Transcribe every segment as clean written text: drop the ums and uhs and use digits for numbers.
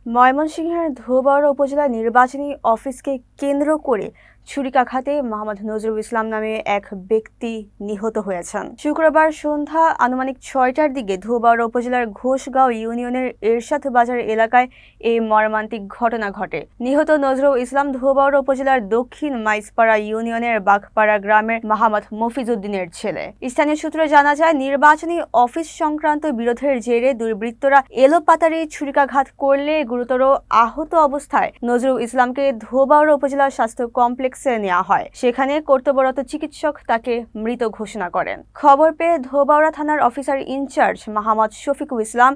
ময়মনসিংহের ধোবাউড়া উপজেলা নির্বাচনী অফিসকে কেন্দ্র করে ছুরিকাঘাতে মোহাম্মদ নজরুল ইসলাম নামে এক ব্যক্তি নিহত হয়েছেন। শুক্রবার সন্ধ্যা আনুমানিক ৬টার দিকে ধোবাউড়া উপজেলার ঘোষগাঁও ইউনিয়নের এরশাদ বাজার এলাকায় এই মর্মান্তিক ঘটনা ঘটে। নিহত নজরুল ইসলাম ধোবাউড়া উপজেলার দক্ষিণ মাইজপাড়া ইউনিয়নের বাঘপাড়া গ্রামের মোহাম্মদ মফিজউদ্দিনের ছেলে। স্থানীয় সূত্রে জানা যায়, নির্বাচনী অফিস সংক্রান্ত বিরোধের জেরে দুর্বৃত্তরা এলোপাতাড়ি ছুরিকাঘাত করলে গুরুতর আহত অবস্থায় নজরুল ইসলামকে ধোবাউড়া উপজেলা স্বাস্থ্য কমপ্লেক্সে নেওয়া হয়। সেখানে কর্তব্যরত চিকিৎসক তাকে মৃত ঘোষণা করেন। খবর পেয়ে ধোবাউড়া থানার অফিসার ইনচার্জ মোহাম্মদ শফিকুল ইসলাম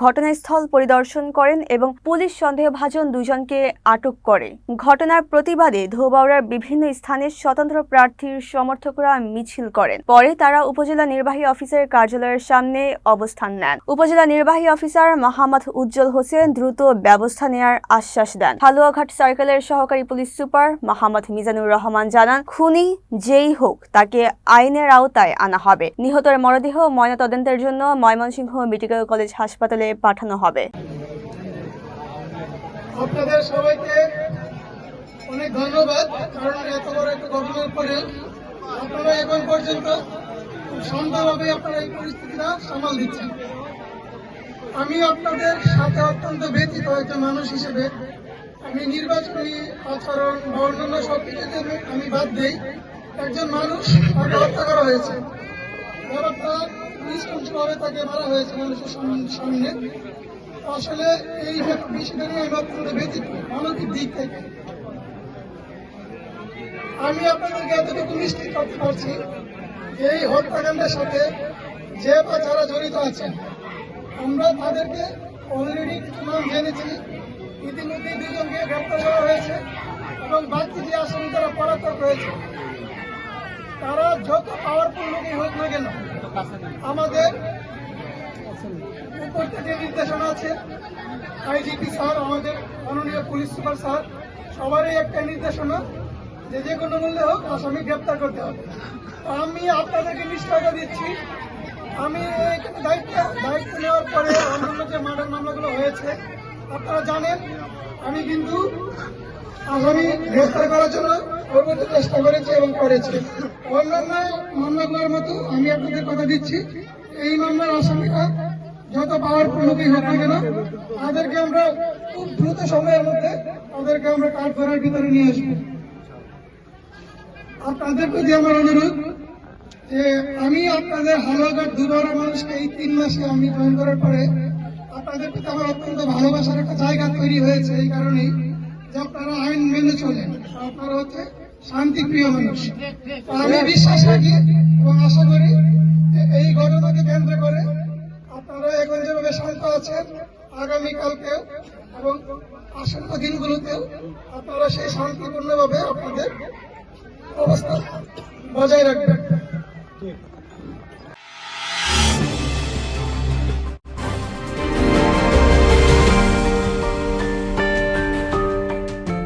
ঘটনাস্থল পরিদর্শন করেন এবং পুলিশ সন্দেহভাজন দুজনকে আটক করে। ঘটনার প্রতিবাদে ধোবাউড়ার বিভিন্ন স্থানে স্বতন্ত্র প্রার্থীর সমর্থকরা মিছিল করেন। পরে তারা উপজেলা নির্বাহী অফিসারের কার্যালয়ের সামনে অবস্থান নেন। উপজেলা নির্বাহী অফিসার মোহাম্মদ উজ্জ্বল হোসেন দ্রুত ব্যবস্থা নেওয়ার আশ্বাস দেন। হালুয়াঘাট সার্কেলের সহকারী পুলিশ সুপার মোহাম্মদ মিজানুর রহমান জানান, খুনি যেই হোক তাকে আইনের আওতায় আনা হবে। নিহতের মরদেহ ময়নাতদন্তের জন্য ময়মনসিংহ মেডিকেল কলেজ হাসপাতালে পাঠানো হবে। আপনাদের সবাইকে অনেক ধন্যবাদ, কারণ এত বড় একটা ঘটনার পরে আপনারা এখন পর্যন্ত খুব শান্তভাবে আপনারা এই পরিস্থিতিটা সামাল দিচ্ছেন। আমি আপনাদের সাথে অত্যন্ত ব্যথিত একজন মানুষ হিসেবে। আমি নির্বাচনী আচরণ বা অন্যান্য সব কিছুতে আমি বাদ দিই, একজন মানুষ তাকে হত্যা করা হয়েছে, ব্যাপারটা নিষ্ঠুরভাবে তাকে মারা হয়েছে মানুষের সামনে। আসলে এই বিষয়টা নিয়ে আমি অত্যন্ত ব্যথিত মানবিক দিক থেকে। আমি আপনাদেরকে এতটুকু নিশ্চিত করতে পারছি, এই হত্যাকাণ্ডের সাথে যে বা যারা জড়িত আছেন, আমরা তাদেরকে অলরেডি কিছু নাম জেনেছি। ইতিমধ্যে দুজনকে গ্রেপ্তার করা হয়েছে এবং বাকি যে আসামি তারা পলাতক রয়েছে। তারা যত পাওয়ারফুল লোকই হোক না কেন, আমাদের উপর থেকে নির্দেশনা আছে, আইজিপি স্যার, আমাদের মাননীয় পুলিশ সুপার স্যার, সবারই একটা নির্দেশনা যে যে কোনো মূল্যে হোক আসামি গ্রেপ্তার করতে হবে। আমি আপনাদেরকে নিশ্চয়তা দিচ্ছি, আমি দায়িত্ব নেওয়ার পরে অন্যান্য যে মার্ডার মামলাগুলো হয়েছে আপনারা জানেন, আমি কিন্তু আসামি গ্রেপ্তার করার জন্য সর্বোচ্চ চেষ্টা করেছি এবং করেছি। অন্যান্য মামলাগুলোর মতো আমি আপনাদের কথা দিচ্ছি, এই মামলার আসামিরা যত পাওয়ারফুল লোকই হোক না কেন, তাদেরকে আমরা খুব দ্রুত সময়ের মধ্যে তাদেরকে আমরা কাঠ করার ভিতরে নিয়ে আসবো। আপনাদের প্রতি আমার অনুরোধ যে আমি আপনাদের হালুয়াঘাট ধোবাউড়া মানুষকে এই 3 মাসে আমি জয়েন করার পরে আপনাদের প্রতি আমার অত্যন্ত ভালোবাসার একটা জায়গা তৈরি হয়েছে। এই কারণেই যে আপনারা আইন মেনে চলেন, আপনারা হচ্ছে শান্তিপ্রিয় মানুষ। আমি বিশ্বাস রাখি এবং আশা করি যে এই ঘটনাকে কেন্দ্র করে আপনারা এখন যেভাবে শান্ত আছেন, আগামীকালকেও এবং আসন্ন দিনগুলোতেও আপনারা সেই শান্তিপূর্ণভাবে আপনাদের অবস্থা বজায় রাখবেন।